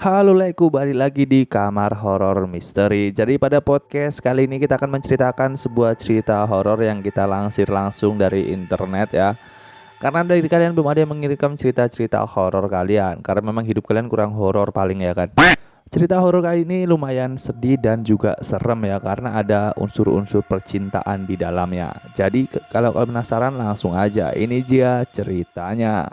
Halo Leku, balik lagi di Kamar Horor Misteri. Jadi pada podcast kali ini kita akan menceritakan sebuah cerita horor yang kita lansir langsung dari internet ya. Karena dari kalian belum ada yang mengirimkan cerita-cerita horor kalian, karena memang hidup kalian kurang horor paling ya kan. Cerita horor kali ini lumayan sedih dan juga serem ya, karena ada unsur-unsur percintaan di dalamnya. Jadi kalau kalian penasaran langsung aja, ini dia ceritanya.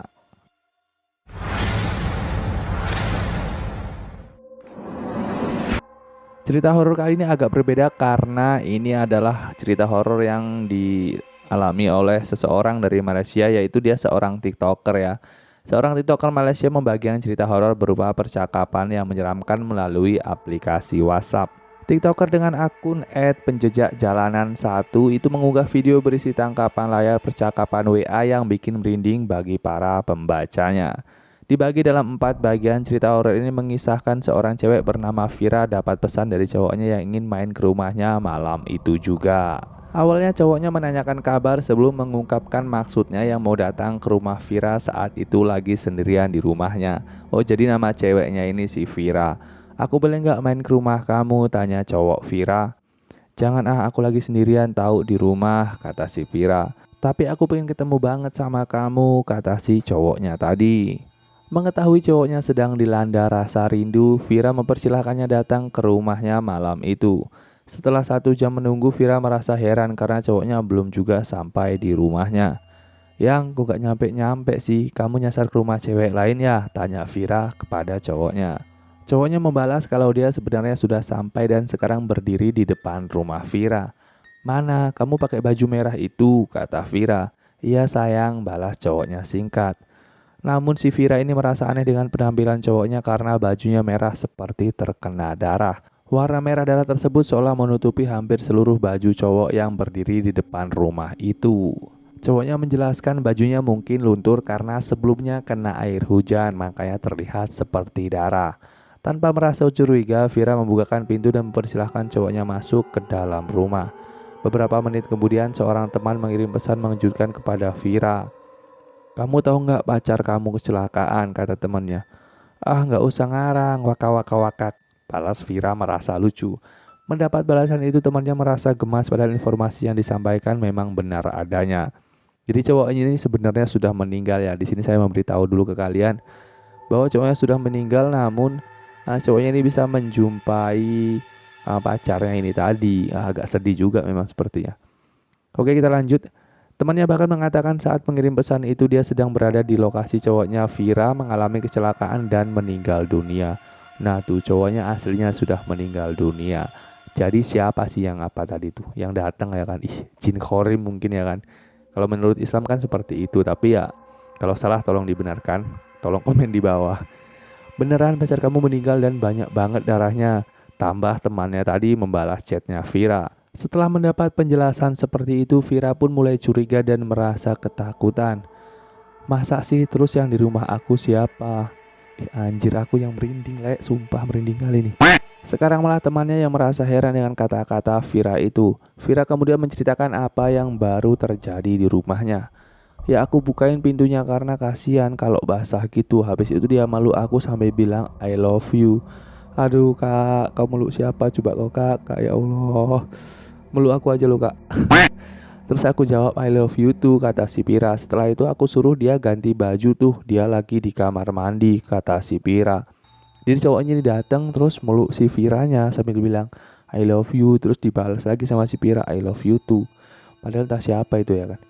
Cerita horor kali ini agak berbeda karena ini adalah cerita horor yang dialami oleh seseorang dari Malaysia, yaitu dia seorang TikToker ya. Seorang TikToker Malaysia membagikan cerita horor berupa percakapan yang menyeramkan melalui aplikasi WhatsApp. TikToker dengan akun @penjejak_jalanan1 itu mengunggah video berisi tangkapan layar percakapan WA yang bikin merinding bagi para pembacanya. Dibagi dalam 4 bagian, cerita horor ini mengisahkan seorang cewek bernama Vira dapat pesan dari cowoknya yang ingin main ke rumahnya malam itu juga. Awalnya cowoknya menanyakan kabar sebelum mengungkapkan maksudnya yang mau datang ke rumah Vira saat itu lagi sendirian di rumahnya. Oh, jadi nama ceweknya ini si Vira. Aku boleh nggak main ke rumah kamu? Tanya cowok Vira. Jangan aku lagi sendirian tahu di rumah, kata si Vira. Tapi aku pengen ketemu banget sama kamu, kata si cowoknya tadi. Mengetahui cowoknya sedang dilanda rasa rindu, Vira mempersilahkannya datang ke rumahnya malam itu. Setelah 1 jam menunggu, Vira merasa heran karena cowoknya belum juga sampai di rumahnya. Yang, kok gak nyampe-nyampe sih, kamu nyasar ke rumah cewek lain ya? Tanya Vira kepada cowoknya. Cowoknya membalas kalau dia sebenarnya sudah sampai dan sekarang berdiri di depan rumah Vira. Mana, kamu pakai baju merah itu? Kata Vira. Iya sayang, balas cowoknya singkat. Namun si Vira ini merasa aneh dengan penampilan cowoknya karena bajunya merah seperti terkena darah. Warna merah darah tersebut seolah menutupi hampir seluruh baju cowok yang berdiri di depan rumah itu. Cowoknya menjelaskan bajunya mungkin luntur karena sebelumnya kena air hujan, makanya terlihat seperti darah. Tanpa merasa curiga, Vira membukakan pintu dan mempersilahkan cowoknya masuk ke dalam rumah. Beberapa menit kemudian, seorang teman mengirim pesan mengejutkan kepada Vira. Kamu tahu nggak pacar kamu kecelakaan, kata temannya. Ah, nggak usah ngarang, waka-waka-wakak, balas Vira merasa lucu. Mendapat balasan itu, temannya merasa gemas padahal informasi yang disampaikan memang benar adanya. Jadi cowoknya ini sebenarnya sudah meninggal ya. Di sini saya memberitahu dulu ke kalian bahwa cowoknya sudah meninggal, namun cowoknya ini bisa menjumpai pacarnya ini tadi. Agak sedih juga memang sepertinya. Oke, kita lanjut. Temannya bahkan mengatakan saat mengirim pesan itu dia sedang berada di lokasi cowoknya Vira mengalami kecelakaan dan meninggal dunia. Nah tuh cowoknya aslinya sudah meninggal dunia. Jadi siapa sih yang apa tadi tuh? Yang datang ya kan? Jin khorim mungkin ya kan? Kalau menurut Islam kan seperti itu. Tapi ya kalau salah tolong dibenarkan. Tolong komen di bawah. Beneran pacar kamu meninggal dan banyak banget darahnya. Tambah temannya tadi membalas chatnya Vira. Setelah mendapat penjelasan seperti itu, Vira pun mulai curiga dan merasa ketakutan. Masa sih terus yang di rumah aku siapa? Anjir, aku yang merinding, sumpah merinding kali ini. Sekarang malah temannya yang merasa heran dengan kata-kata Vira itu. Vira kemudian menceritakan apa yang baru terjadi di rumahnya. Ya aku bukain pintunya karena kasihan kalau basah gitu. Habis itu dia malu aku sampai bilang I love you. Aduh kak, kau meluk siapa? Coba kau kak, ya Allah. Meluk aku aja lo kak. Terus aku jawab I love you too, kata si Pira. Setelah itu aku suruh dia ganti baju tuh. Dia lagi di kamar mandi, kata si Pira. Jadi cowoknya ini datang terus meluk si Viranya sambil bilang I love you. Terus dibalas lagi sama si Pira I love you too. Padahal entah siapa itu ya kan.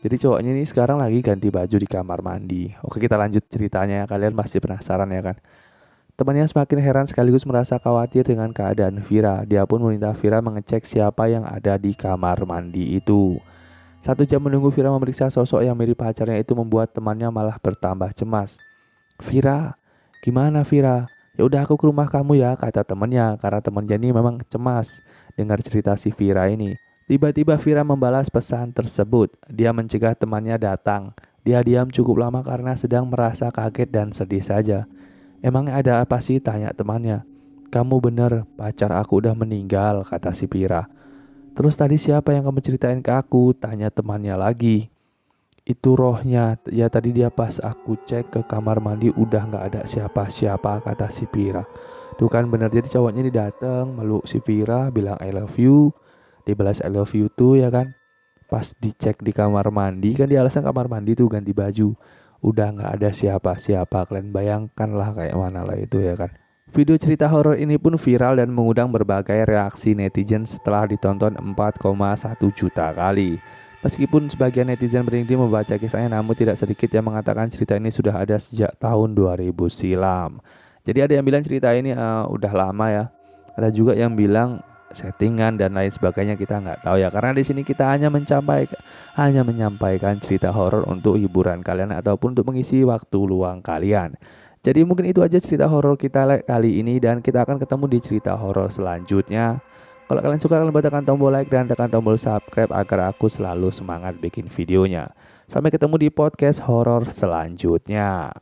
Jadi cowoknya ini sekarang lagi ganti baju di kamar mandi. Oke, kita lanjut ceritanya ya. Kalian pasti penasaran ya kan. Temannya semakin heran sekaligus merasa khawatir dengan keadaan Vira. Dia pun meminta Vira mengecek siapa yang ada di kamar mandi itu. 1 jam menunggu Vira memeriksa sosok yang mirip pacarnya itu membuat temannya malah bertambah cemas. Vira, gimana Vira? Ya udah aku ke rumah kamu ya, kata temannya karena temannya ini memang cemas dengar cerita si Vira ini. Tiba-tiba Vira membalas pesan tersebut. Dia mencegah temannya datang. Dia diam cukup lama karena sedang merasa kaget dan sedih saja. Emangnya ada apa sih? Tanya temannya. Kamu bener, pacar aku udah meninggal, kata si Vira. Terus tadi siapa yang kamu ceritain ke aku? Tanya temannya lagi. itu rohnya. Ya tadi dia pas aku cek ke kamar mandi udah nggak ada siapa-siapa, kata si Vira. Tuh kan bener, jadi cowoknya ini datang meluk si Vira, bilang I love you, dibalas I love you tuh ya kan. Pas dicek di kamar mandi, kan di alasan kamar mandi tuh ganti baju, udah nggak ada siapa-siapa. Kalian bayangkan lah kayak mana lah itu ya kan. Video cerita horor ini pun viral dan mengundang berbagai reaksi netizen setelah ditonton 4,1 juta kali. Meskipun sebagian netizen merinding membaca kisahnya, namun tidak sedikit yang mengatakan cerita ini sudah ada sejak tahun 2000 silam. Jadi ada yang bilang cerita ini udah lama ya. Ada juga yang bilang settingan dan lain sebagainya, kita nggak tahu ya. Karena di sini kita hanya menyampaikan cerita horor untuk hiburan kalian ataupun untuk mengisi waktu luang kalian. Jadi mungkin itu aja cerita horor kita kali ini, dan kita akan ketemu di cerita horor selanjutnya. Kalau kalian suka, kalian tekan tombol like dan tekan tombol subscribe agar aku selalu semangat bikin videonya. Sampai ketemu di podcast horor selanjutnya.